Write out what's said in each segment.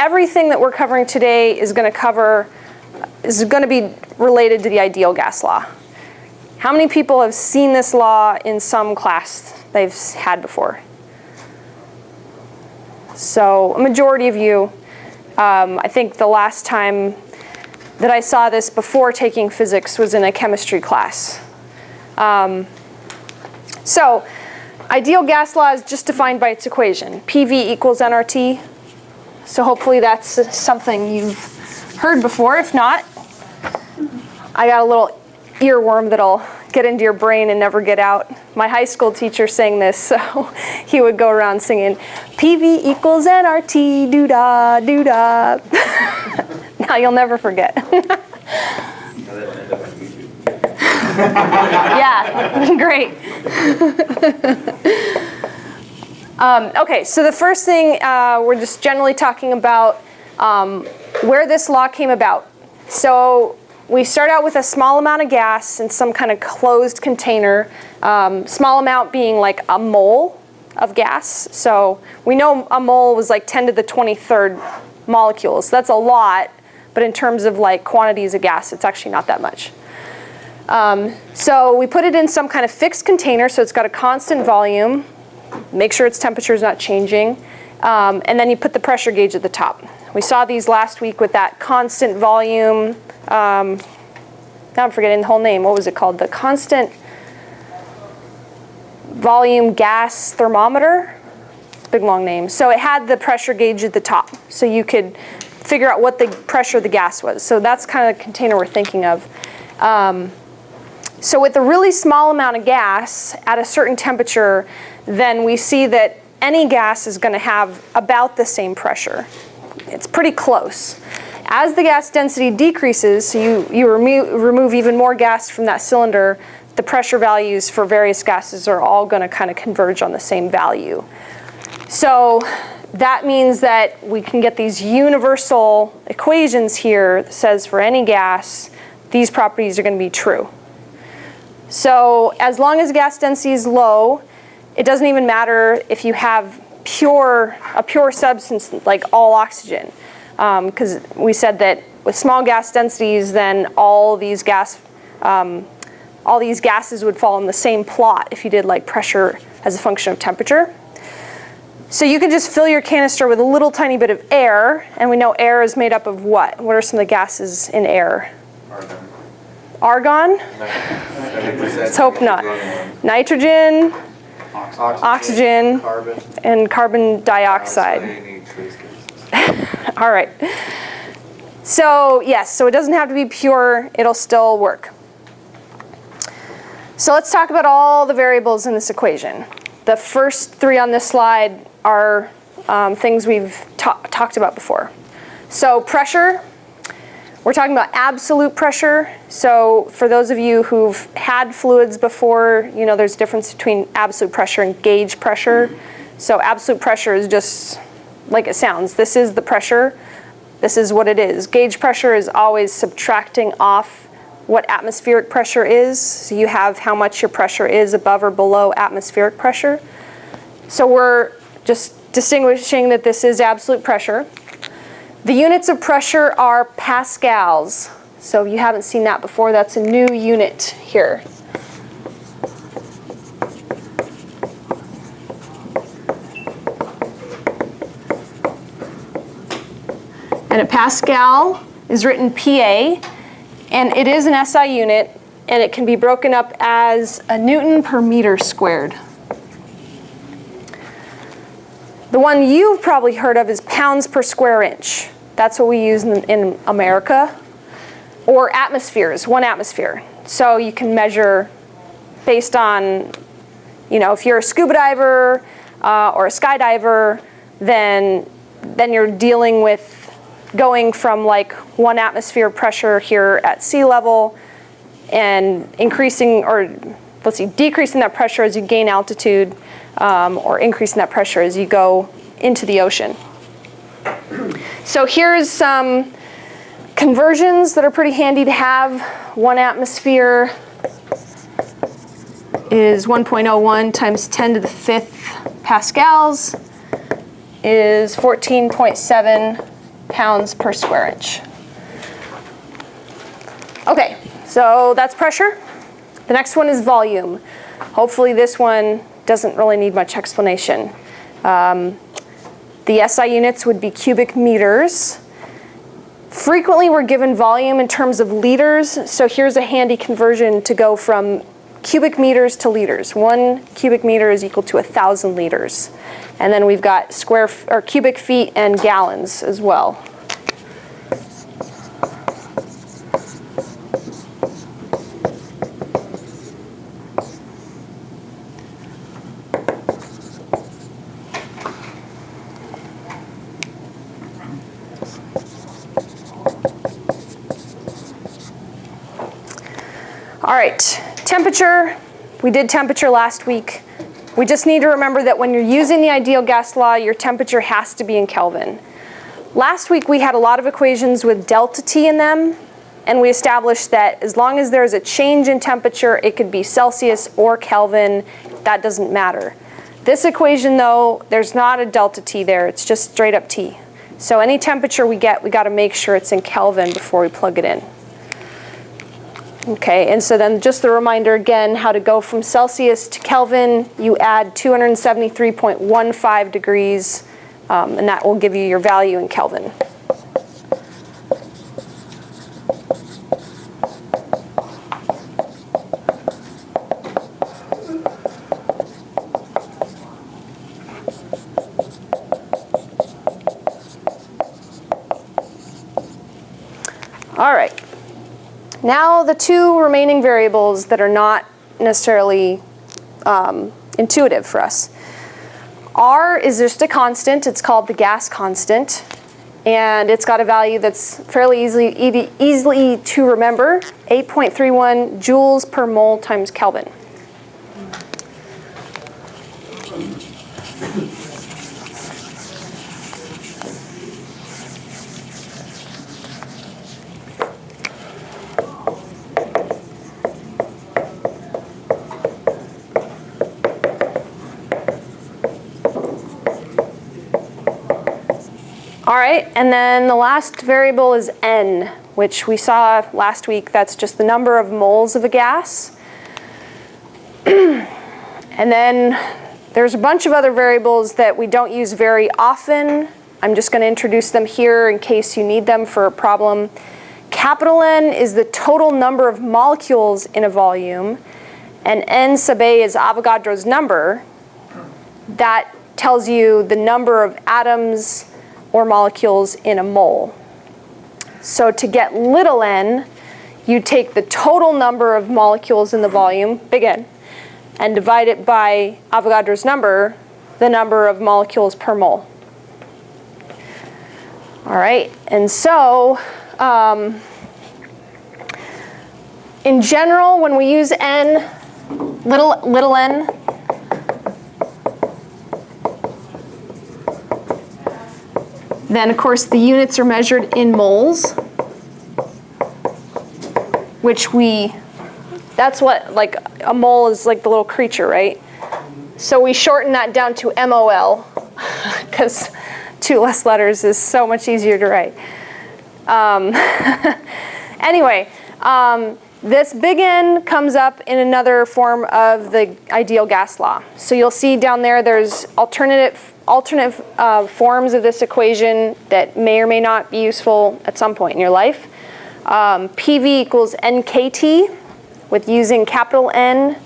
everything that we're covering today is going to be related to the ideal gas law. How many people have seen this law in some class they've had before? So a majority of you. I think the last time that I saw this before taking physics was in a chemistry class. So ideal gas law is just defined by its equation, PV equals nRT. So hopefully that's something you've heard before. If not, I got a little earworm that'll get into your brain and never get out. My high school teacher sang this, so he would go around singing, PV equals nRT, doo-dah, doo-dah. Now you'll never forget. Yeah, great. Okay, so the first thing, we're just generally talking about where this law came about. So we start out with a small amount of gas in some kind of closed container, small amount being like a mole of gas. So we know a mole was like 10 to the 23rd molecules. That's a lot, but in terms of like quantities of gas, it's actually not that much. So we put it in some kind of fixed container, so it's got a constant volume. Make sure its temperature is not changing. And then you put the pressure gauge at the top. We saw these last week with that constant volume. Now I'm forgetting the whole name. What was it called? The constant volume gas thermometer. Big long name. So it had the pressure gauge at the top, so you could figure out what the pressure of the gas was. So that's kind of the container we're thinking of. So with a really small amount of gas at a certain temperature, then we see that any gas is going to have about the same pressure. It's pretty close. As the gas density decreases, so you remove even more gas from that cylinder, the pressure values for various gases are all going to kind of converge on the same value. So that means that we can get these universal equations here that says for any gas, these properties are going to be true. So as long as gas density is low, it doesn't even matter if you have a pure substance like all oxygen, because we said that with small gas densities, then all these gases would fall in the same plot if you did like pressure as a function of temperature. So you can just fill your canister with a little tiny bit of air, and we know air is made up of what? What are some of the gases in air? Argon? Let's hope not. Nitrogen, oxygen, and carbon dioxide. All right. So yes, so it doesn't have to be pure, it'll still work. So let's talk about all the variables in this equation. The first three on this slide are things we've talked about before. So pressure. We're talking about absolute pressure. So for those of you who've had fluids before, you know there's a difference between absolute pressure and gauge pressure. So absolute pressure is just like it sounds. This is the pressure. This is what it is. Gauge pressure is always subtracting off what atmospheric pressure is. So you have how much your pressure is above or below atmospheric pressure. So we're just distinguishing that this is absolute pressure. The units of pressure are pascals. So if you haven't seen that before, that's a new unit here. And a pascal is written PA, and it is an SI unit, and it can be broken up as a Newton per meter squared. The one you've probably heard of is pounds per square inch. That's what we use in America. Or atmospheres, 1 atmosphere. So you can measure based on, you know, if you're a scuba diver or a skydiver, then you're dealing with going from like 1 atmosphere pressure here at sea level and increasing, or let's see, decreasing that pressure as you gain altitude, or increasing that pressure as you go into the ocean. So here's some conversions that are pretty handy to have. 1 atmosphere is 1.01 times 10 to the 5th pascals, is 14.7 pounds per square inch. Okay, so that's pressure. The next one is volume. Hopefully this one doesn't really need much explanation. The SI units would be cubic meters. Frequently we're given volume in terms of liters, so here's a handy conversion to go from cubic meters to liters. 1 cubic meter is equal to 1,000 liters. And then we've got cubic feet and gallons as well. All right, temperature. We did temperature last week. We just need to remember that when you're using the ideal gas law, your temperature has to be in Kelvin. Last week we had a lot of equations with delta T in them, and we established that as long as there's a change in temperature, it could be Celsius or Kelvin, that doesn't matter. This equation though, there's not a delta T there, it's just straight up T. So any temperature we get, we gotta make sure it's in Kelvin before we plug it in. Okay, and so then just the reminder again, how to go from Celsius to Kelvin, you add 273.15 degrees, and that will give you your value in Kelvin. All right. Now the two remaining variables that are not necessarily intuitive for us. R is just a constant. It's called the gas constant. And it's got a value that's fairly easily to remember, 8.31 joules per mole times Kelvin. All right, and then the last variable is N, which we saw last week. That's just the number of moles of a gas. And then there's a bunch of other variables that we don't use very often. I'm just going to introduce them here in case you need them for a problem. Capital N is the total number of molecules in a volume, and N sub A is Avogadro's number. That tells you the number of atoms or molecules in a mole. So to get little n, you take the total number of molecules in the volume, big N, and divide it by Avogadro's number, the number of molecules per mole. All right, and so in general, when we use n, little n, then, of course, the units are measured in moles, which that's what, like, a mole is like the little creature, right? So we shorten that down to MOL, because 2 less letters is so much easier to write. Anyway, this big N comes up in another form of the ideal gas law. So you'll see down there, there's alternate forms of this equation that may or may not be useful at some point in your life. PV equals NKT with using capital N,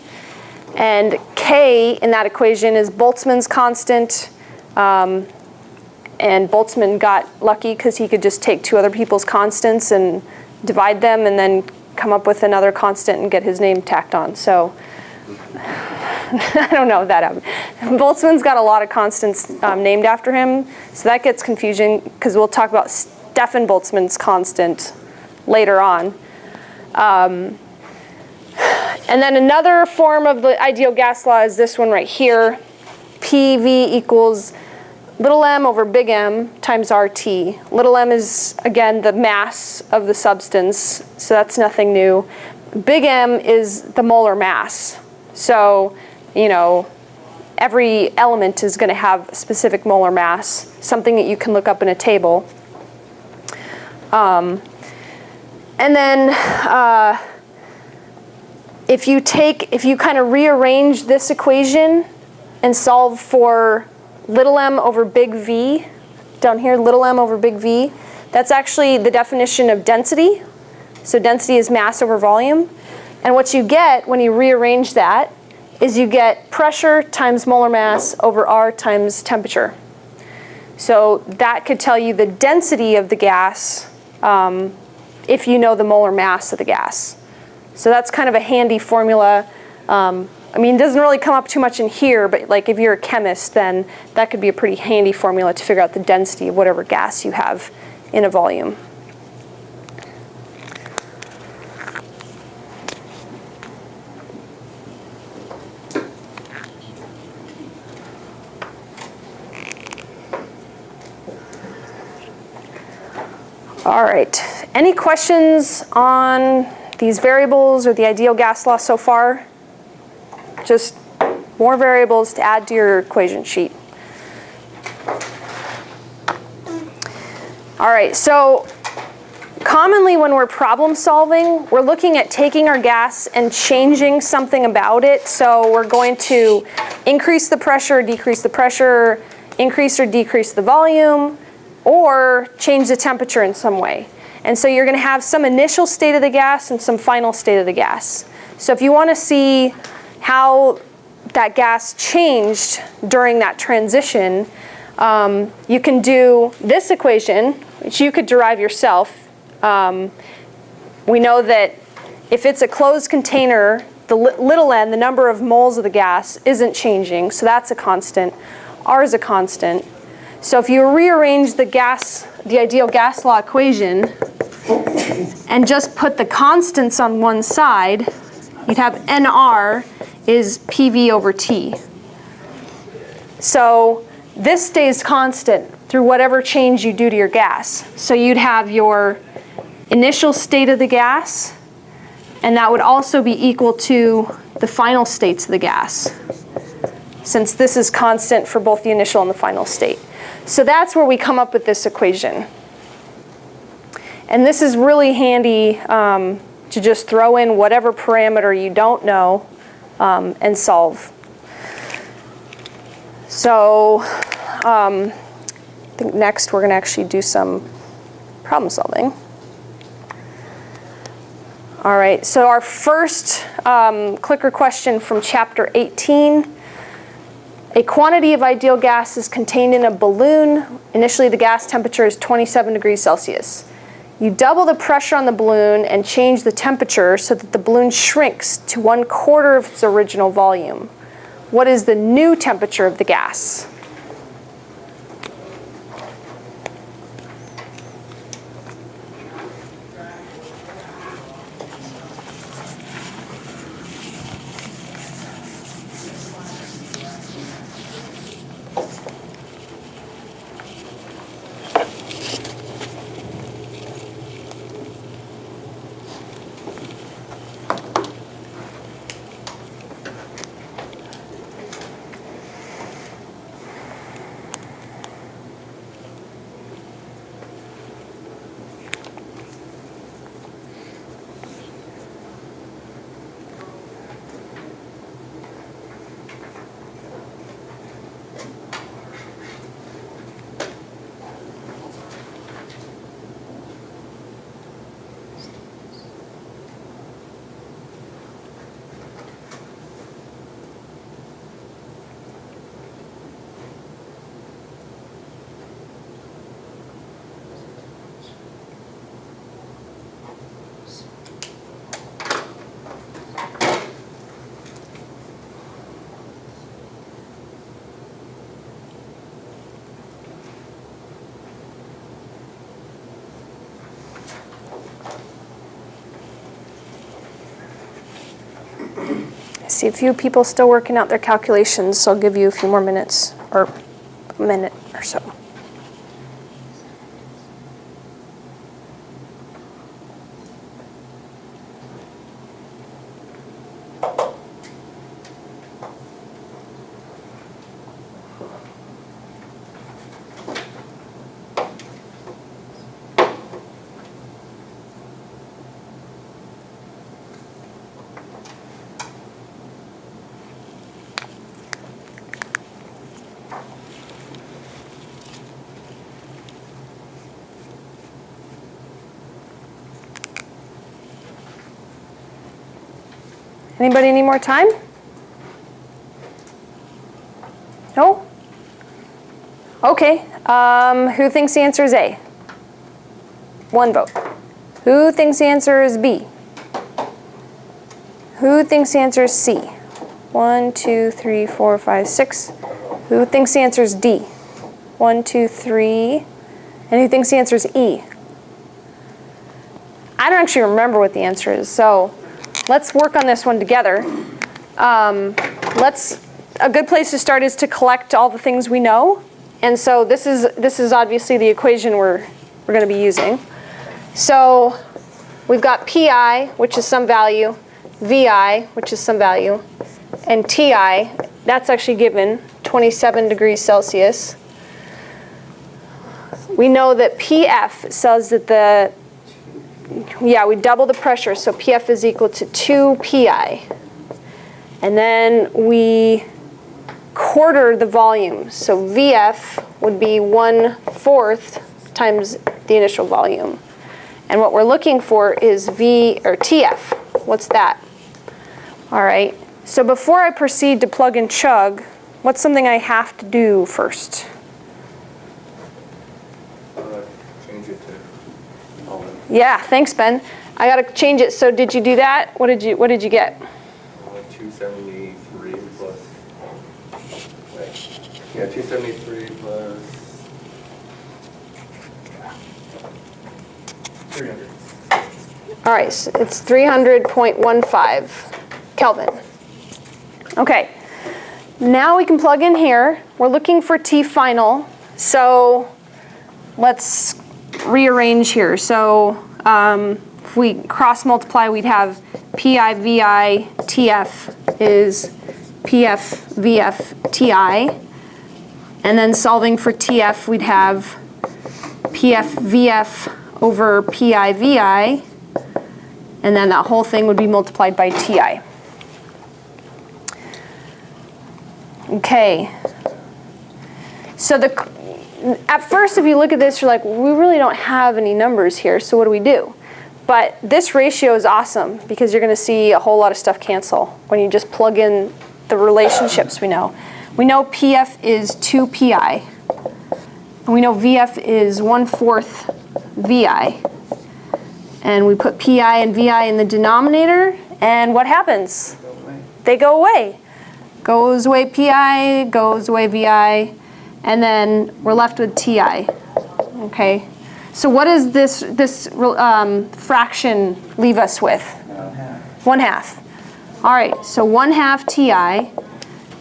and K in that equation is Boltzmann's constant, and Boltzmann got lucky because he could just take 2 other people's constants and divide them and then come up with another constant and get his name tacked on. So I don't know if that happened. Boltzmann's got a lot of constants named after him, so that gets confusing because we'll talk about Stefan Boltzmann's constant later on. And then another form of the ideal gas law is this one right here. PV equals little m over big M times RT. Little m is, again, the mass of the substance, so that's nothing new. Big M is the molar mass. So, you know, every element is going to have a specific molar mass, something that you can look up in a table. And then if you kind of rearrange this equation and solve for little m over big V, down here, little m over big V, that's actually the definition of density. So density is mass over volume. And what you get when you rearrange that is you get pressure times molar mass over R times temperature. So that could tell you the density of the gas if you know the molar mass of the gas. So that's kind of a handy formula. I mean, it doesn't really come up too much in here, but like if you're a chemist, then that could be a pretty handy formula to figure out the density of whatever gas you have in a volume. All right, any questions on these variables or the ideal gas law so far? Just more variables to add to your equation sheet. All right, so commonly when we're problem solving, we're looking at taking our gas and changing something about it. So we're going to increase the pressure, decrease the pressure, increase or decrease the volume, or change the temperature in some way. And so you're going to have some initial state of the gas and some final state of the gas. So if you want to see how that gas changed during that transition, you can do this equation, which you could derive yourself. We know that if it's a closed container, the little n, the number of moles of the gas, isn't changing, so that's a constant. R is a constant. So if you rearrange the ideal gas law equation and just put the constants on one side, you'd have NR is PV over T. So this stays constant through whatever change you do to your gas. So you'd have your initial state of the gas, and that would also be equal to the final states of the gas, since this is constant for both the initial and the final state. So that's where we come up with this equation. And this is really handy to just throw in whatever parameter you don't know and solve. So I think next we're going to actually do some problem solving. All right, so our first clicker question from chapter 18. A quantity of ideal gas is contained in a balloon. Initially, the gas temperature is 27 degrees Celsius. You double the pressure on the balloon and change the temperature so that the balloon shrinks to 1/4 of its original volume. What is the new temperature of the gas? I see a few people still working out their calculations, so I'll give you a few more minutes, or a minute or so. Anybody need more time? No? Okay. Who thinks the answer is A? 1 vote. Who thinks the answer is B? Who thinks the answer is C? 1, 2, 3, 4, 5, 6. Who thinks the answer is D? 1, 2, 3. And who thinks the answer is E? I don't actually remember what the answer is, so let's work on this one together. A good place to start is to collect all the things we know. And so this is obviously the equation we're going to be using. So we've got PI, which is some value, VI, which is some value, and TI, that's actually given, 27 degrees Celsius. We know that PF says that we double the pressure, so PF is equal to 2 PI. And then we quarter the volume, so VF would be 1/4 times the initial volume. And what we're looking for is TF. What's that? All right, so before I proceed to plug and chug, what's something I have to do first? Change it to Kelvin. Yeah, thanks, Ben. I got to change it. So did you do that? What did you get? 273 plus. Wait. Yeah, 273 plus 300. All right, so it's 300.15 Kelvin. Okay, now we can plug in here. We're looking for T final, so let's rearrange here. So if we cross multiply, we'd have PI, VI, TF is PF, VF, TI. And then solving for TF, we'd have PF, VF over PI, VI. And then that whole thing would be multiplied by TI. Okay. So at first, if you look at this, you're like, well, we really don't have any numbers here, so what do we do? But this ratio is awesome because you're going to see a whole lot of stuff cancel when you just plug in the relationships we know. We know PF is 2 PI. And we know VF is 1/4 VI. And we put PI and VI in the denominator, and what happens? They go away. Goes away PI, goes away VI, and then we're left with TI. Okay. So what does this fraction leave us with? 1/2. All right. So 1/2 TI.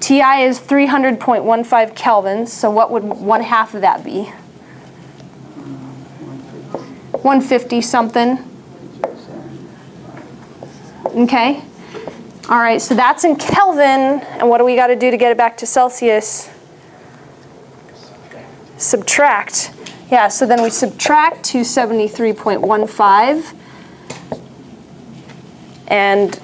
TI is 300.15 kelvins. So what would 1/2 of that be? 150 something. Okay. All right, so that's in Kelvin, and what do we got to do to get it back to Celsius? Subtract. Yeah, so then we subtract 273.15, and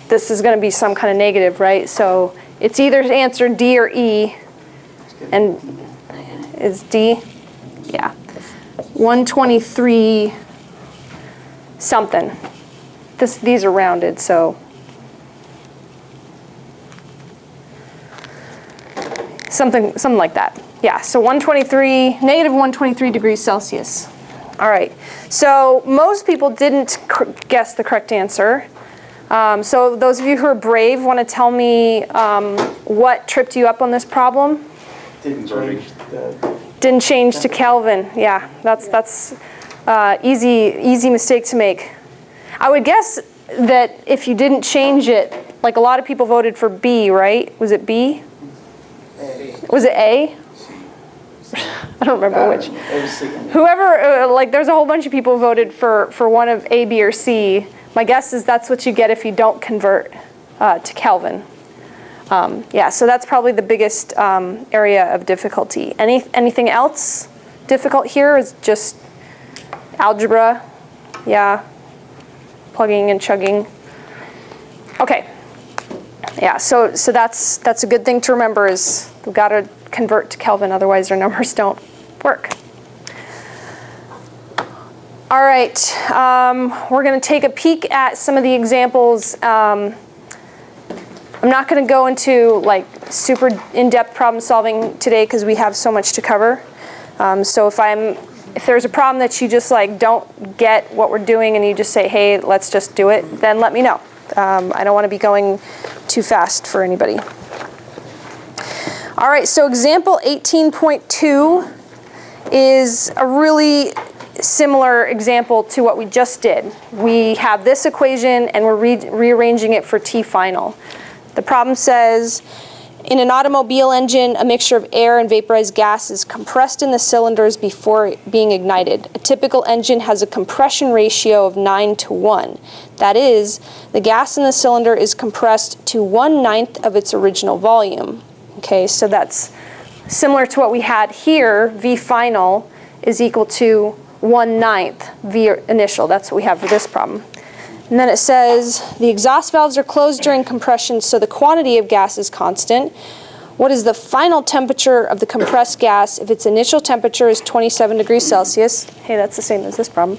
this is going to be some kind of negative, right? So it's either answer D or E, and is D? Yeah. 123 something. These are rounded, so something like that. Yeah, so negative 123 degrees Celsius. All right, so most people didn't guess the correct answer. So those of you who are brave want to tell me what tripped you up on this problem? Didn't change to Kelvin. Yeah, that's easy mistake to make. I would guess that if you didn't change it, like a lot of people voted for B, right? Was it B? A. Was it A? I don't remember which. Whoever, there's a whole bunch of people voted for one of A, B, or C. My guess is that's what you get if you don't convert to Kelvin. Yeah, so that's probably the biggest area of difficulty. Anything else difficult here is just algebra. Yeah, plugging and chugging. Okay. Yeah, so that's a good thing to remember is we've got to convert to Kelvin, otherwise our numbers don't work. All right, we're going to take a peek at some of the examples I'm not going to go into like super in-depth problem solving today because we have so much to cover. So if there's a problem that you just like don't get what we're doing and you just say, hey, let's just do it, then let me know. I don't want to be going too fast for anybody. All right, so example 18.2 is a really similar example to what we just did. We have this equation and we're rearranging it for T final. The problem says, in an automobile engine, a mixture of air and vaporized gas is compressed in the cylinders before being ignited. A typical engine has a compression ratio of 9:1. That is, the gas in the cylinder is compressed to 1/9 of its original volume. Okay, so that's similar to what we had here. V final is equal to 1/9 V initial. That's what we have for this problem. And then it says, the exhaust valves are closed during compression, so the quantity of gas is constant. What is the final temperature of the compressed gas if its initial temperature is 27 degrees Celsius? Hey, that's the same as this problem.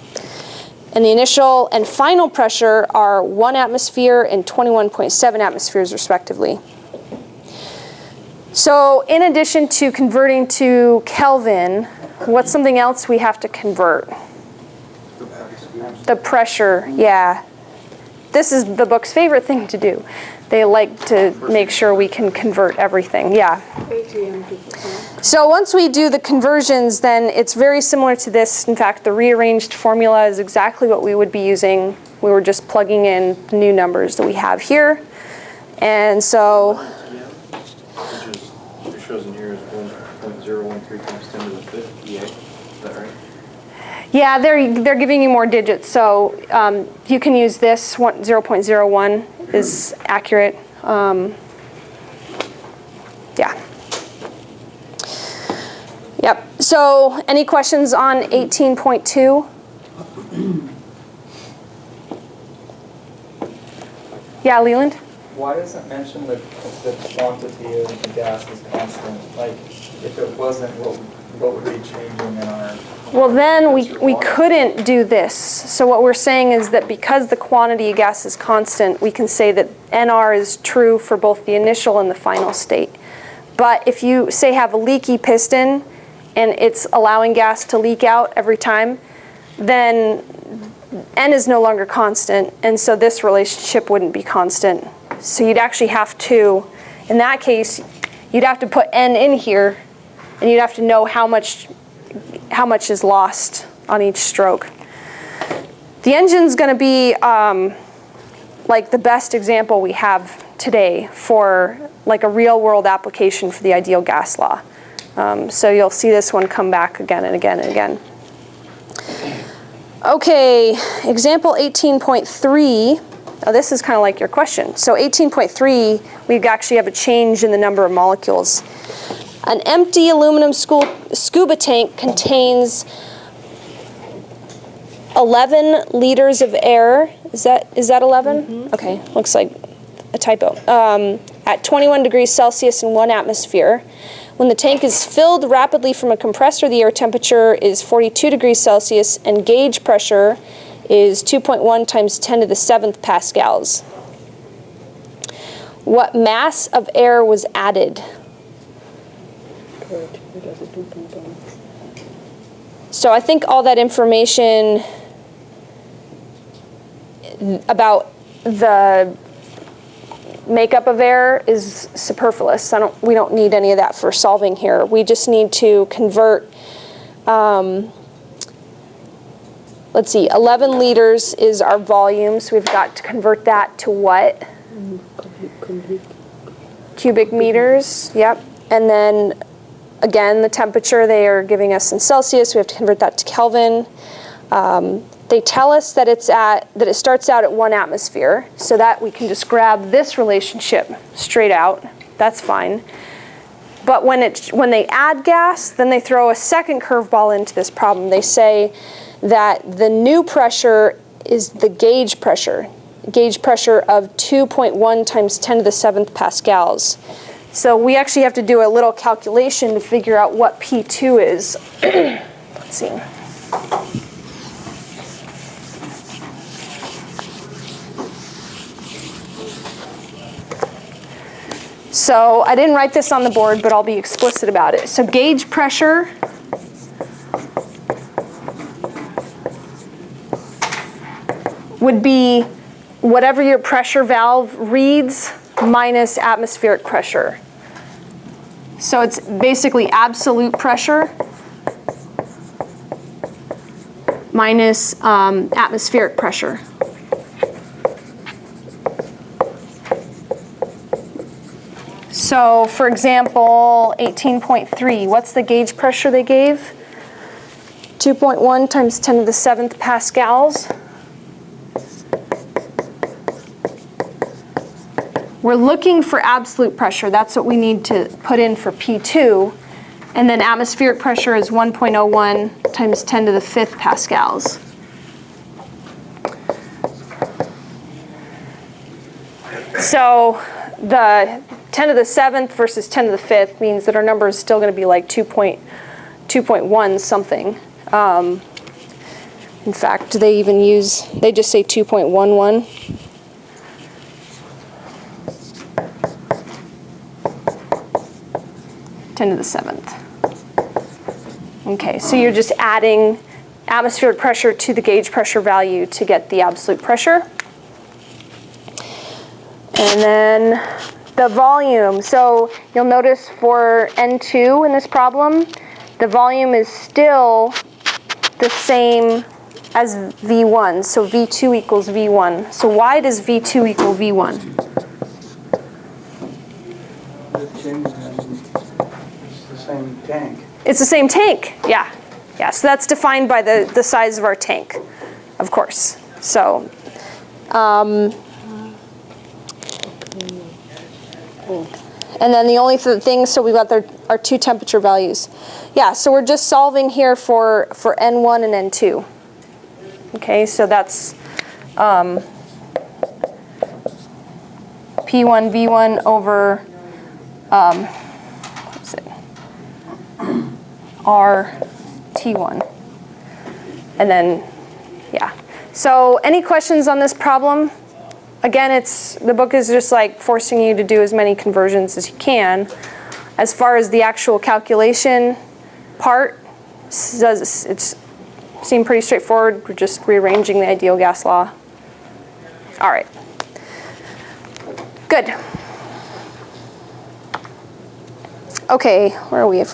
And the initial and final pressure are 1 atmosphere and 21.7 atmospheres, respectively. So in addition to converting to Kelvin, what's something else we have to convert? The pressure, yeah. This is the book's favorite thing to do. They like to make sure we can convert everything, yeah. So once we do the conversions, then it's very similar to this. In fact, the rearranged formula is exactly what we would be using. We were just plugging in the new numbers that we have here. And so... It shows in here is 1.013 times 10 to the 5th EA. Is that right? Yeah, they're giving you more digits, so you can use this. 0.01 is accurate. Yeah. Yep. So, any questions on 18.2? Yeah, Leland? Why does it mention the quantity of the gas is constant? Like, if it wasn't, what would be changing in our... Well, then we couldn't do this. So what we're saying is that because the quantity of gas is constant, we can say that NR is true for both the initial and the final state. But if you, say, have a leaky piston and it's allowing gas to leak out every time, then N is no longer constant, and so this relationship wouldn't be constant. So you'd actually have to, in that case, you'd have to put N in here, and you'd have to know how much is lost on each stroke. The engine's going to be like the best example we have today for like a real-world application for the ideal gas law. So you'll see this one come back again and again and again. Okay, example 18.3. Oh, this is kind of like your question. So 18.3, we actually have a change in the number of molecules. An empty aluminum scuba tank contains 11 liters of air. Is that 11? Mm-hmm. Okay, looks like a typo. At 21 degrees Celsius and 1 atmosphere. When the tank is filled rapidly from a compressor, the air temperature is 42 degrees Celsius and gauge pressure is 2.1 times 10 to the 7th pascals. What mass of air was added? So I think all that information about the makeup of air is superfluous. We don't need any of that for solving here. We just need to convert, let's see, 11 liters is our volume, so we've got to convert that to what? Cubic meters, yep. And then, again, the temperature they are giving us in Celsius, we have to convert that to Kelvin. They tell us that it starts out at 1 atmosphere, so that we can just grab this relationship straight out. That's fine. But when they add gas, then they throw a second curveball into this problem. They say that the new pressure is the gauge pressure of 2.1 times 10 to the 7th pascals. So we actually have to do a little calculation to figure out what P2 is. Let's see. So I didn't write this on the board, but I'll be explicit about it. So gauge pressure would be whatever your pressure valve reads minus atmospheric pressure. So it's basically absolute pressure minus atmospheric pressure. So for example, 18.3, what's the gauge pressure they gave? 2.1 times 10 to the 7th pascals. We're looking for absolute pressure. That's what we need to put in for P2. And then atmospheric pressure is 1.01 times 10 to the 5th pascals. So the 10 to the 7th versus 10 to the 5th means that our number is still going to be like 2.1 something. In fact, they just say 2.11. To the 7th. Okay, so you're just adding atmospheric pressure to the gauge pressure value to get the absolute pressure. And then the volume. So you'll notice for N2 in this problem, the volume is still the same as V1. So V2 equals V1. So why does V2 equal V1? Same tank. It's the same tank, yeah. Yeah, so that's defined by the size of our tank, of course. So, and then the only thing, so we've got our two temperature values. Yeah, so we're just solving here for N1 and N2. Okay, so that's P1, V1 over, what's it? RT1. And then, yeah. So any questions on this problem? Again, the book is just like forcing you to do as many conversions as you can. As far as the actual calculation part, it's seemed pretty straightforward. We're just rearranging the ideal gas law. All right. Good. Okay, where are we?